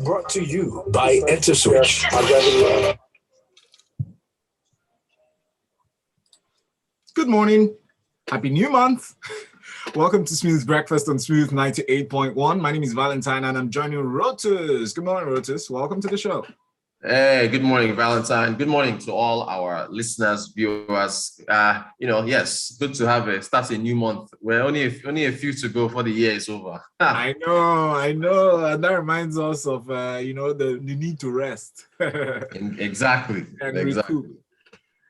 Brought to you by InterSwitch. Good morning. Happy new month. Welcome to Smooth Breakfast on Smooth 98.1. My name is Valentine and I'm joining Rotus. Good morning, Rotus. Welcome to the show. Hey, good morning, Valentine. Good morning to all our listeners, viewers. Yes, good to have start a new month. We're only a few to go for the year is over. I know, and that reminds us of the need to rest. Exactly. Recoup.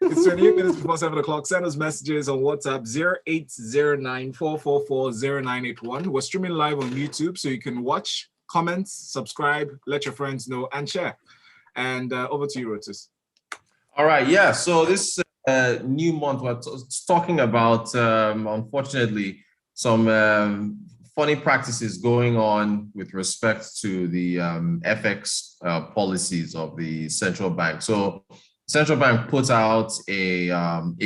It's 28 minutes before 7 o'clock. Send us messages on WhatsApp 0809-444-0981. We're streaming live on YouTube, so you can watch, comment, subscribe, let your friends know, and share. And over to you, Rotus. All right, yeah. So this new month, we're talking about, unfortunately, some funny practices going on with respect to the FX policies of the central bank. So central bank put out a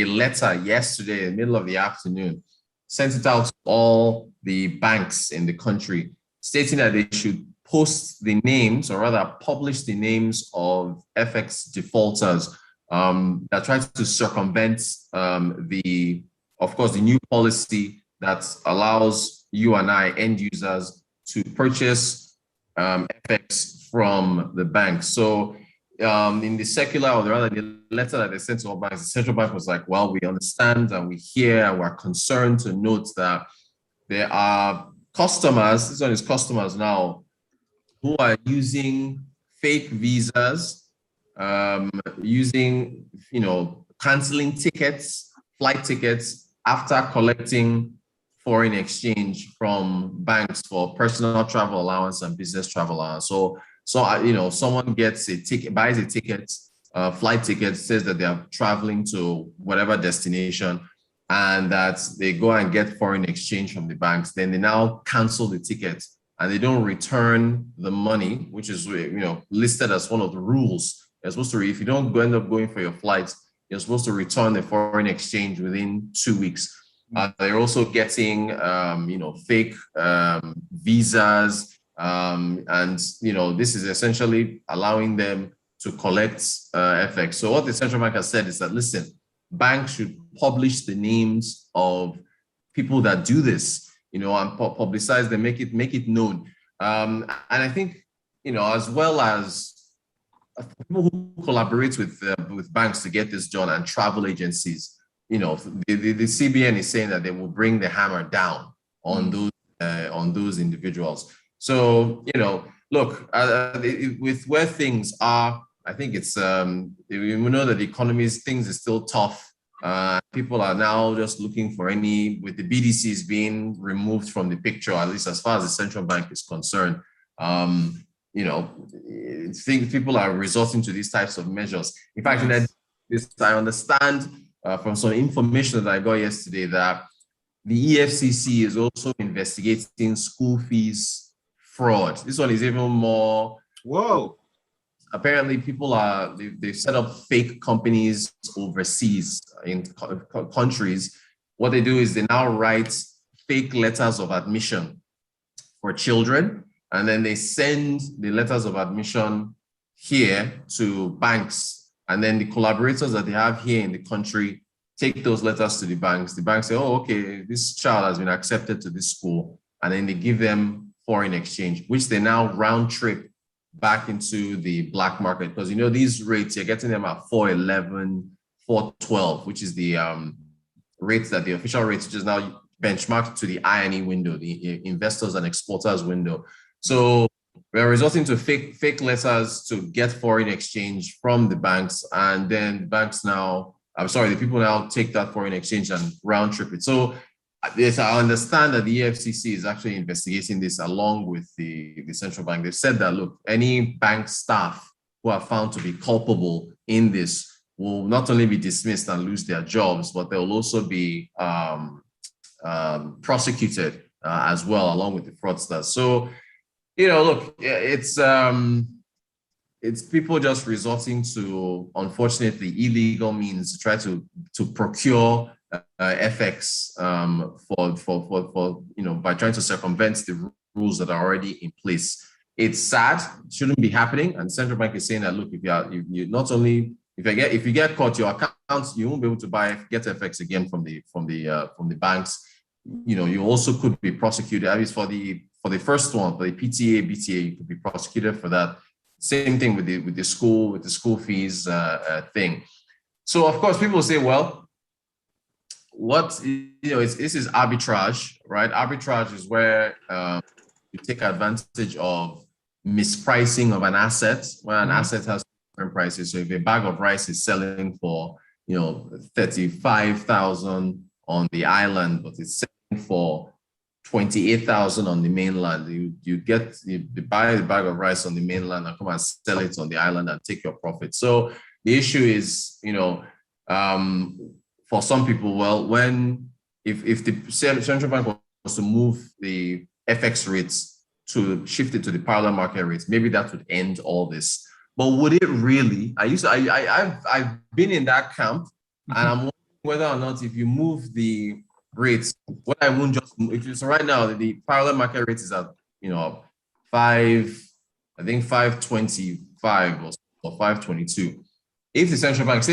letter yesterday in the middle of the afternoon, sent it out to all the banks in the country, stating that they should post the names, or rather publish the names of FX defaulters that try to circumvent the new policy that allows you and I, end users, to purchase FX from the bank. So in the circular, or rather the letter that they sent to all banks, the central bank was like, well, we understand and we hear and we're concerned to note that there are customers, this one is customers now, who are using fake visas, canceling tickets, flight tickets after collecting foreign exchange from banks for personal travel allowance and business travel allowance. So someone gets a ticket, buys a ticket, flight ticket, says that they are traveling to whatever destination, and that they go and get foreign exchange from the banks. Then they now cancel the ticket, and they don't return the money, which is listed as one of the rules. You're supposed to, if you don't end up going for your flights, you're supposed to return the foreign exchange within 2 weeks. They're also getting fake visas, and this is essentially allowing them to collect FX. So what the central bank has said is that, listen, banks should publish the names of people that do this, and publicize them, make it known. And I think, as well as people who collaborate with banks to get this done, and travel agencies, the CBN is saying that they will bring the hammer down on those individuals. So, look, with where things are, I think it's, we know that the economy's things is still tough. People are now just looking for with the BDCs being removed from the picture, at least as far as the central bank is concerned. People are resorting to these types of measures. In fact, I understand from some information that I got yesterday that the EFCC is also investigating school fees fraud. This one is even more. Whoa. Apparently, people they've set up fake companies overseas in countries. What they do is they now write fake letters of admission for children, and then they send the letters of admission here to banks, and then the collaborators that they have here in the country take those letters to the banks. The banks say, oh, okay, this child has been accepted to this school, and then they give them foreign exchange, which they now round trip back into the black market, because these rates, you're getting them at 411, 412, which is the rates that the official rates, which is now benchmarked to the INE window, the investors and exporters window. So we're resorting to fake letters to get foreign exchange from the banks, and then the people now take that foreign exchange and round trip it. So yes, I understand that the EFCC is actually investigating this along with the central bank. They've said that, look, any bank staff who are found to be culpable in this will not only be dismissed and lose their jobs, but they'll also be prosecuted as well, along with the fraudsters. So, look, it's people just resorting to, unfortunately, illegal means to try to procure FX for by trying to circumvent the rules that are already in place. it's sad, it shouldn't be happening. And central bank is saying that, look, if you get caught, your accounts, you won't be able to get FX again from the banks. You also could be prosecuted. At least for the first one, for the PTA, BTA, you could be prosecuted for that. Same thing with the school fees thing. So of course, people say, well, this is arbitrage, right? Arbitrage is where you take advantage of mispricing of an asset, where an asset has different prices. So if a bag of rice is selling for 35,000 on the island, but it's selling for 28,000 on the mainland, you buy the bag of rice on the mainland and come and sell it on the island and take your profit. So the issue is, for some people, well, if the central bank was to move the FX rates to shift it to the parallel market rates, maybe that would end all this. But would it really? I've been in that camp, and I'm wondering whether or not if you move the rates, what I won't just if it's right now, the parallel market rate is at 525 or 522. If the central bank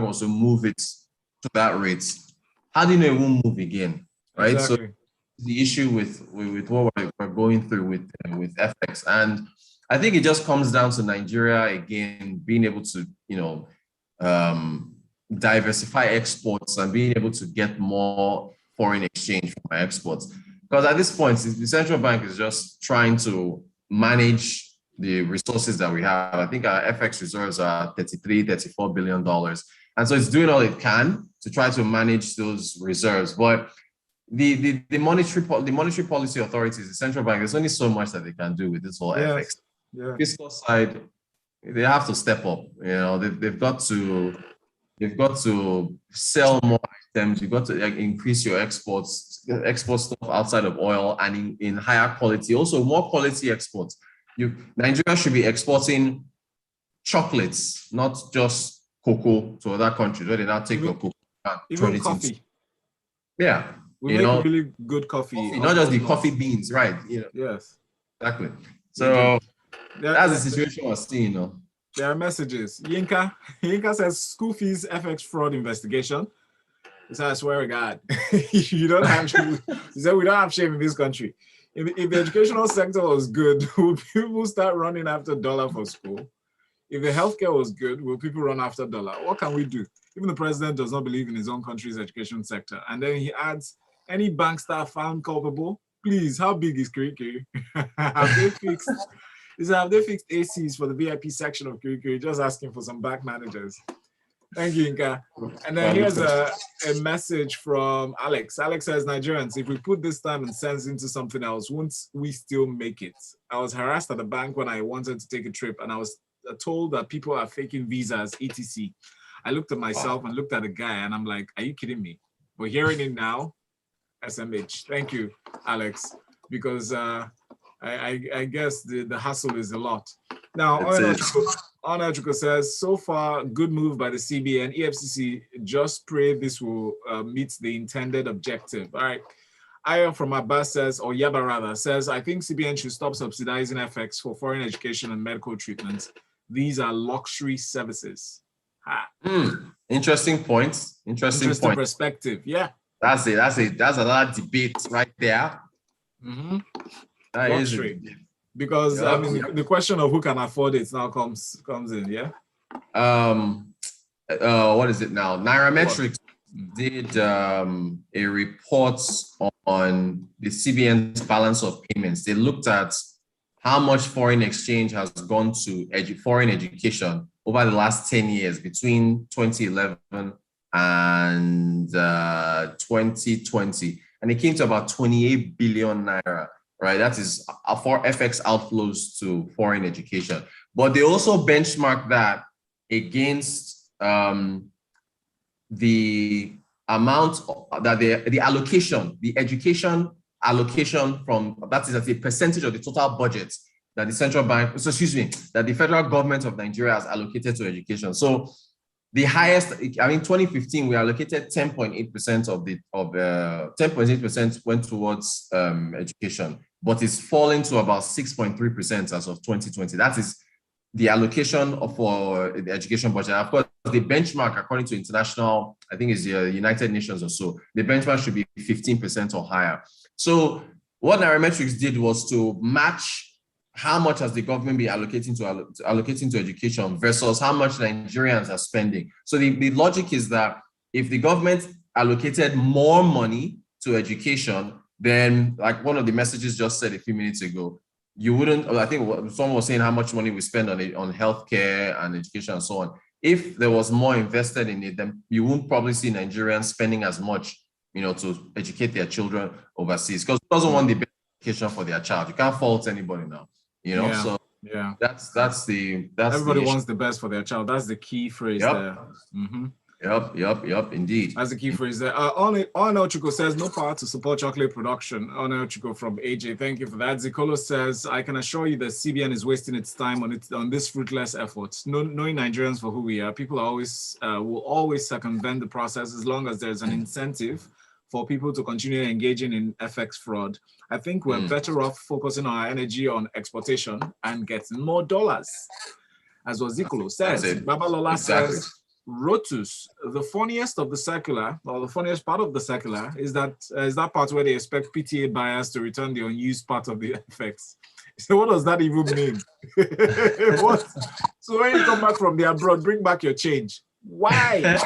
was to move it to that rate, how do you know it won't move again? Right. Exactly. So the issue with what we're going through with FX, and I think it just comes down to Nigeria again being able to diversify exports and being able to get more foreign exchange from our exports. Because at this point, the central bank is just trying to manage the resources that we have. I think our FX reserves are $34 billion, and so it's doing all it can to try to manage those reserves, but the monetary policy authorities, the central bank, there's only so much that they can do with this whole FX. Yeah. Fiscal side, they have to step up. They've got to sell more items. You've got to increase your export stuff outside of oil and in higher quality, also more quality exports. Nigeria should be exporting chocolates, not just cocoa to other countries where they now take your cocoa and turn it coffee. Yeah. We make really good coffee. Not just the coffee beans, right? Yes. Exactly. So that's the situation we're seeing. There are messages. Yinka says school fees FX fraud investigation. He said, I swear to God, you don't have shame. He said, we don't have shame in this country. If the educational sector was good, would people start running after dollar for school? If the healthcare was good, will people run after dollar? What can we do? Even the president does not believe in his own country's education sector. And then he adds, any bank staff found culpable? Please, how big is Kirikiri? Have they fixed ACs for the VIP section of Kirikiri? Just asking for some back managers. Thank you, Inka. And then here's a message from Alex. Alex says, Nigerians, if we put this time and sense into something else, won't we still make it? I was harassed at the bank when I wanted to take a trip, and I was told that people are faking visas, etc. I looked at myself and looked at the guy, and I'm like, are you kidding me? But hearing it now, SMH. Thank you, Alex, because I guess the hassle is a lot. Now, Onachuko says, so far, good move by the CBN. EFCC, just pray this will meet the intended objective. All right. Aya from Abbas says, or Yaba rather, says, I think CBN should stop subsidizing FX for foreign education and medical treatments. These are luxury services. Interesting points. Interesting point. Perspective. Yeah. That's another debate right there. Mm-hmm. Luxury. Because I mean, the question of who can afford it now comes in, yeah. What is it now? Nairametrics did a report on the CBN's balance of payments. They looked at how much foreign exchange has gone to foreign education over the last 10 years between 2011 and 2020, and it came to about 28 billion naira. Right, that is for FX outflows to foreign education. But they also benchmark that against the amount that the allocation, the education allocation from, that is a percentage of the total budget that the central bank, that the federal government of Nigeria has allocated to education. So the highest, 2015, we allocated 10.8% of 10.8% went towards education. but it's falling to about 6.3% as of 2020. That is the allocation for the education budget. Of course, the benchmark, according to international, I think is the United Nations or so, the benchmark should be 15% or higher. So what Nairametrics did was to match how much has the government been allocating to education versus how much Nigerians are spending. So the logic is that if the government allocated more money to education, then like one of the messages just said a few minutes ago, you wouldn't, I think someone was saying how much money we spend on healthcare and education and so on. If there was more invested in it, then you won't probably see Nigerians spending as much, to educate their children overseas, because who doesn't want the best education for their child? You can't fault anybody now, So yeah, that's everybody wants the best for their child. That's the key phrase there. Mm-hmm. Yep, indeed. That's the key phrase there. Onochuko says, no power to support chocolate production. Onochuko from AJ, thank you for that. Zikolo says, I can assure you that CBN is wasting its time on this fruitless effort. Knowing Nigerians for who we are, people will always circumvent the process as long as there's an incentive for people to continue engaging in FX fraud. I think we're better off focusing our energy on exportation and getting more dollars. As what Zikolo says. Babalola says, Rotus, the funniest of the circular, or the funniest part of the circular, is that part where they expect PTA buyers to return the unused part of the FX. So what does that even mean? What? So when you come back from the abroad, bring back your change. Why?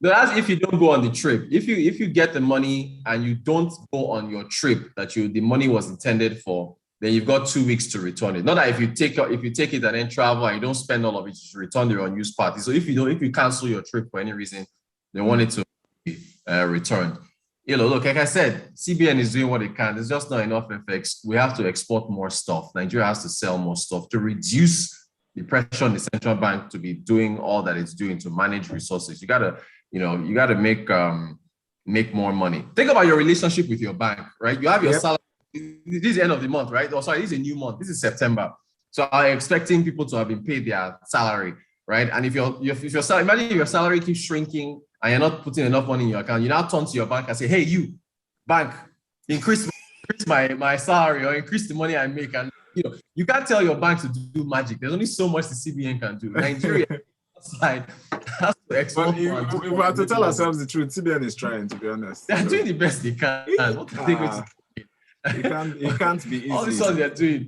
That's if you don't go on the trip. If you get the money and you don't go on your trip that the money was intended for, then you've got 2 weeks to return it. Not that if you take it and then travel and you don't spend all of it, you should return the unused part. So if you cancel your trip for any reason, they want it to be returned. Look, like I said, CBN is doing what it can. There's just not enough FX. We have to export more stuff. Nigeria has to sell more stuff to reduce the pressure on the central bank to be doing all that it's doing to manage resources. You gotta make more money. Think about your relationship with your bank, right? You have your salary. This is the end of the month, right? Oh, sorry, this is a new month. This is September. So I'm expecting people to have been paid their salary, right? And if your salary, imagine if your salary keeps shrinking and you're not putting enough money in your account, you now turn to your bank and say, hey, you, bank, increase my salary or increase the money I make. And you can't tell your bank to do magic. There's only so much the CBN can do. Nigeria side has to export. If we have to tell ourselves the truth, CBN is trying, to be honest. They're doing the best they can. It can't be easy. All this what they're doing.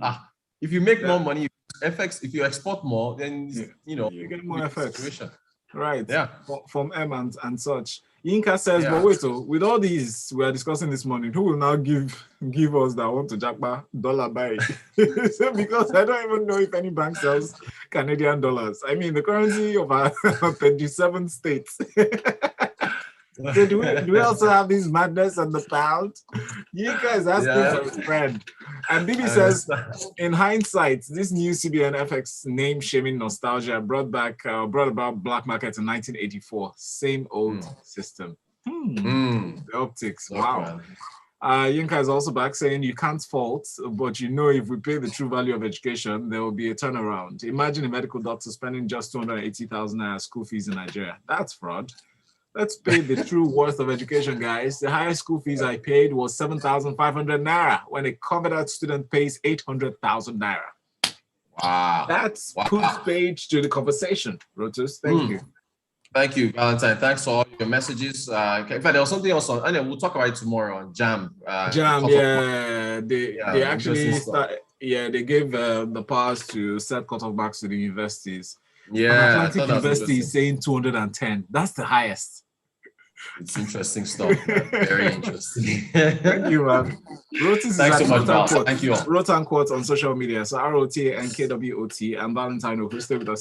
If you make more money, FX, if you export more, then you get more FX. Right. Yeah. From M and such. Yinka says, but wait, with all these we are discussing this morning, who will now give us that want to jackpot dollar buy? So because I don't even know if any bank sells Canadian dollars. I mean, the currency of our 37 states. So do we also have this madness on the pound? Yinka is asking for his friend. And Bibi says, in hindsight, this new CBN FX name shaming nostalgia brought about black market in 1984. Same old system. The optics. Wow. Yinka is also back saying you can't fault, but if we pay the true value of education, there will be a turnaround. Imagine a medical doctor spending just 280,000 naira school fees in Nigeria. That's fraud. Let's pay the true worth of education, guys. The highest school fees I paid was 7,500 naira when a coveted student pays 800,000 naira. Wow. That's puts page to the conversation, Rotus. Thank you. Thank you, Valentine. Thanks for all your messages. In fact, there was something else on, and we'll talk about it tomorrow on JAM. They actually started. Yeah, they gave the powers to set cutoff backs to the universities. Yeah, Atlantic University is saying 210. That's the highest. It's interesting stuff. Very interesting. Thank you, man. Rotus Thanks so much, Val. Thank you all. Rot and Quote on social media. So ROTANKWOT and Valentine Ohu. Stay with us here.